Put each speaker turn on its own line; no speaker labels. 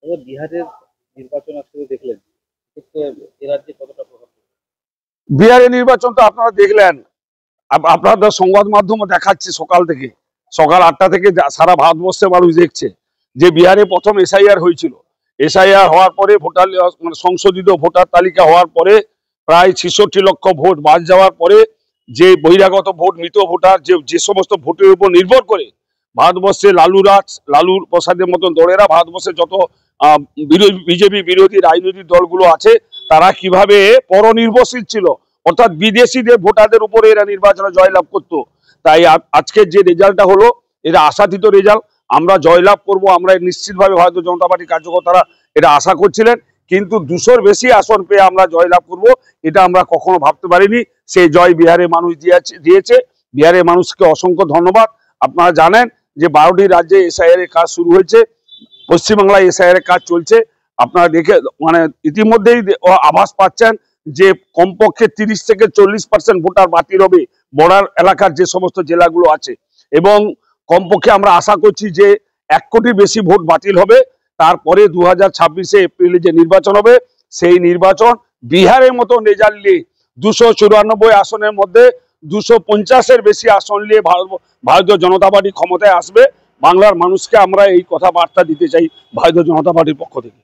বিহারের নির্বাচন আজকে দেখলেন, এক্ষেত্রে এ রাজ্যে কতটা প্রভাব পড়বে?
বিহারের নির্বাচন তো আপনারা দেখলেন। আপনাদের সংবাদ মাধ্যমে দেখাচ্ছে সকাল থেকে, সকাল 8টা থেকে সারা ভারতবর্ষের মানুষ দেখছে যে বিহারে প্রথম এসআইআর হয়েছিল। এসআইআর হওয়ার পরে ভোটার মানে সংশোধিত ভোটার তালিকা হওয়ার পরে প্রায় 66 লক্ষ ভোট বাদ যাওয়ার পরে যে বহিরাগত ভোট, মৃত ভোটার, যে সমস্ত ভোটের উপর নির্ভর করে ভারতবর্ষে লালুর প্রসাদের মতন দলেরা ভারতবর্ষে যত বিজেপি বিরোধী রাজনৈতিক দলগুলো আছে তারা কিভাবে পরনির্ভরশীল ছিল, অর্থাৎ বিদেশিদের ভোটারদের উপরে এরা নির্বাচনে জয়লাভ করতো। তাই আজকের যে রেজাল্টটা হলো, এটা আশাতীত রেজাল্ট। আমরা জয়লাভ করব, আমরা নিশ্চিতভাবে ভারতীয় জনতা পার্টির কার্যকর্তারা এটা আশা করছিলেন, কিন্তু 200-র বেশি আসন পেয়ে আমরা জয়লাভ করব এটা আমরা কখনো ভাবতে পারিনি। সেই জয় বিহারের মানুষ দিয়েছে। বিহারের মানুষকে অসংখ্য ধন্যবাদ। আপনারা জানেন যে 12টি রাজ্যে এসআইআর এর কাজ শুরু হয়েছে, পশ্চিমবাংলায় এসআইআর এর কাজ চলছে। আপনারা দেখে মানে ইতিমধ্যেই আভাস পাচ্ছেন যে কমপক্ষে 30 থেকে 40% ভোটার বাতিল হবে বর্ডার এলাকার যে সমস্ত জেলাগুলো আছে, এবং কমপক্ষে আমরা আশা করছি যে 1 কোটির বেশি ভোট বাতিল হবে। তারপরে 2026-এ এপ্রিলে যে নির্বাচন হবে, সেই নির্বাচন বিহারের মতো রেজাল্ট নিয়ে 294 আসনের মধ্যে 250-এর বেশি আসন নিয়ে ভারতীয় জনতা পার্টি ক্ষমতায় আসবে। বাংলার মানুষকে আমরা এই কথাবার্তা দিতে চাই ভারতীয় জনতা পার্টির পক্ষ থেকে।